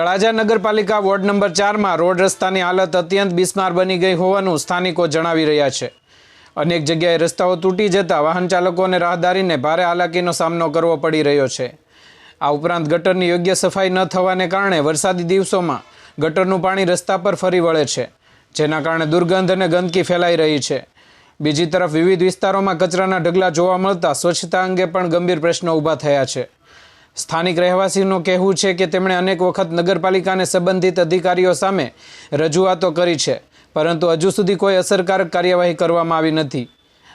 તળાજા નગરપાલિકા ward number 4માં road રસ્તાની હાલત અત્યંત બિસ્માર બની ગઈ હોવાનું સ્થાનિકો જણાવી રહ્યા છે। અનેક જગ્યાએ રસ્તાઓ તૂટી જતા વાહન ચાલકો અને રાહદારીને ભારે હાલાકીનો સામનો કરવો પડી રહ્યો છે। આ ઉપરાંત ગટરની યોગ્ય સફાઈ ન થવાને કારણે વરસાદી દિવસોમાં ગટરનું પાણી રસ્તા પર ફરી વળે છે, જેના કારણે દુર્ગંધ અને ગંદકી ફેલાઈ રહી છે। બીજી તરફ વિવિધ વિસ્તારોમાં કચરાના ઢગલા જોવા મળતા સ્વચ્છતા અંગે પણ ગંભીર પ્રશ્નો ઊભા થયા છે। સ્થાનિક રહેવાસીનું કહેવું છે કે તેમણે અનેક વખત નગરપાલિકાને સંબંધિત અધિકારીઓ સામે રજૂઆતો કરી છે, પરંતુ હજુ સુધી કોઈ અસરકારક કાર્યવાહી કરવામાં આવી નથી।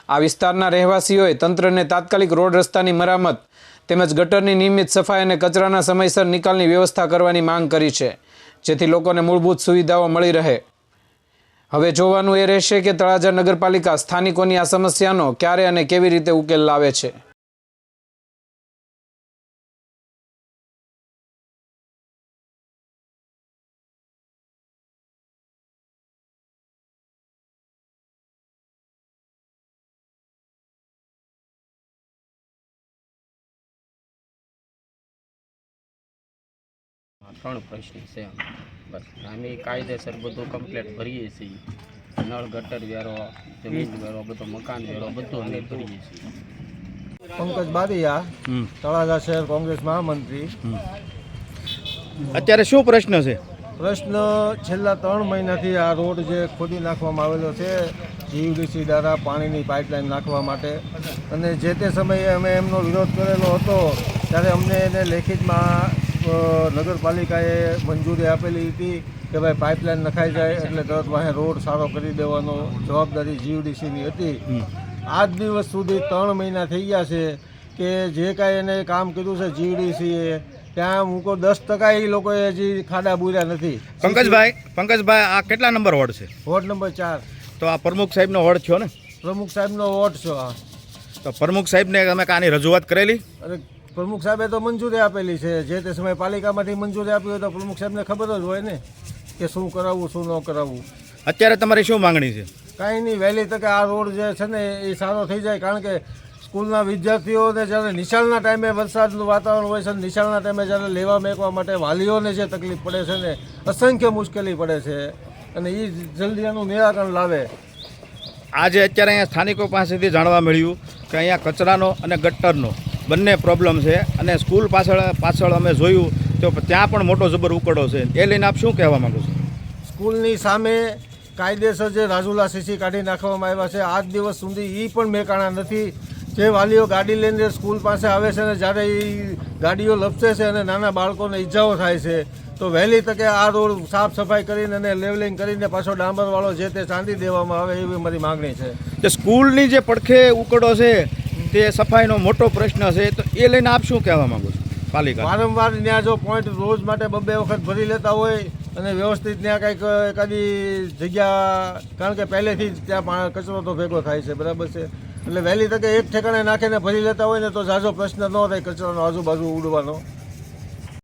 આ વિસ્તારના રહેવાસીઓએ તંત્રને તાત્કાલિક રોડ રસ્તાની મરામત તેમજ ગટરની નિયમિત સફાઈ અને કચરાના સમયસર નિકાલની વ્યવસ્થા કરવાની માંગ કરી છે, જેથી લોકોને મૂળભૂત સુવિધાઓ મળી રહે। હવે જોવાનું એ રહેશે કે તળાજા નગરપાલિકા સ્થાનિકોની આ સમસ્યાનો ક્યારે અને કેવી રીતે ઉકેલ લાવે છે। ત્રણ પ્રશ્ન છે બસ અમે કાયદેસર બધું કમ્પ્લીટ ભરીએ છીએ। નળ ગટર વેરો, જમીન વેરો, બધો મકાન વેરો બધું અમે ભરીએ છીએ। પંકજ બારિયા, તળાજા શહેર કોંગ્રેસ મહામંત્રી। અત્યારે શું પ્રશ્ન છે? પ્રશ્ન છેલ્લા 3 મહિનાથી આ રોડ જે ખોદી નાખવામાં આવેલો છે જીયુડીસી દ્વારા પાણીની પાઇપલાઇન નાખવા માટે, અને જે તે સમયે અમે એમનો વિરોધ કરેલો હતો ત્યારે અમને એને લેખિતમાં નગરપાલિકાએ મંજૂરી આપેલી હતી કે ભાઈ પાઇપલાઇન નખાઈ જાય એટલે તરત વાહે રોડ સારો કરી દેવાનો જવાબદારી જીયુડીસીની હતી। આજ દિવસ સુધી 3 મહિના થઈ ગયા છે કે જે કાંઈ એને કામ કર્યું છે જીયુડીસીએ ત્યાં મૂકો 10% એ લોકોએ હજી ખાડા બુર્યા નથી। પંકજભાઈ આ કેટલા નંબર વોર્ડ છે? Ward number 4। તો આ પ્રમુખ સાહેબનો વોર્ડ છો ને? પ્રમુખ સાહેબનો વોર્ડ છો। આ તો પ્રમુખ સાહેબને તમે આની રજૂઆત કરેલી? અરે પ્રમુખ સાહેબે તો મંજૂરી આપેલી છે, જે તે સમયે પાલિકામાંથી મંજૂરી આપી હોય તો પ્રમુખ સાહેબને ખબર જ હોય ને કે શું કરાવવું શું ન કરાવવું। અત્યારે તમારી શું માંગણી છે? કાંઈ નહીં, વહેલી તકે આ રોડ જે છે ને એ સારો થઈ જાય, કારણ કે સ્કૂલના વિદ્યાર્થીઓને જ્યારે નિશાળના ટાઈમે વરસાદનું વાતાવરણ હોય છે, નિશાળના ટાઈમે જ્યારે લેવા મેકવા માટે વાલીઓને જે તકલીફ પડે છે ને અસંખ્ય મુશ્કેલી પડે છે, અને એ જલ્દી એનું નિરાકરણ લાવે। આજે અત્યારે અહીંયા સ્થાનિકો પાસેથી જાણવા મળ્યું કે અહીંયા કચરાનો અને ગટરનો બંને પ્રોબ્લેમ છે, અને સ્કૂલ પાછળ અમે જોયું તો ત્યાં પણ મોટો જબર ઉકળો છે। એ લઈને આપ શું કહેવા માંગો છો? સ્કૂલની સામે કાયદેસર જે રાજુલા સીસી કાઢી નાખવામાં આવ્યા છે, આજ દિવસ સુધી એ પણ મેકાણા નથી। જે વાલીઓ ગાડી લઈને સ્કૂલ પાસે આવે છે ને જ્યારે એ ગાડીઓ લપસે છે અને નાના બાળકોને ઈજાઓ થાય છે, તો વહેલી તકે આ રોડ સાફ સફાઈ કરીને અને લેવલિંગ કરીને પાછો ડાંબરવાળો જે તે ચાંદી દેવામાં આવે એવી મારી માગણી છે। જે સ્કૂલની જે પડખે ઉકળો છે તે સફાઈનો મોટો પ્રશ્ન છે, તો એ લઈને આપ શું કહેવા માંગો છો? પાલિકા વારંવાર ત્યાં જો પોઈન્ટ રોજ માટે 2 વખત ભરી લેતા હોય અને વ્યવસ્થિત ત્યાં કંઈક એકાદી જગ્યા, કારણ કે પહેલેથી જ ત્યાં કચરો તો ભેગો થાય છે, બરાબર છે, એટલે વહેલી તકે એક ઠેકાણે નાખીને ભરી લેતા હોય ને તો ઝાઝો પ્રશ્ન ન થાય કચરાનો આજુબાજુ ઉડવાનો।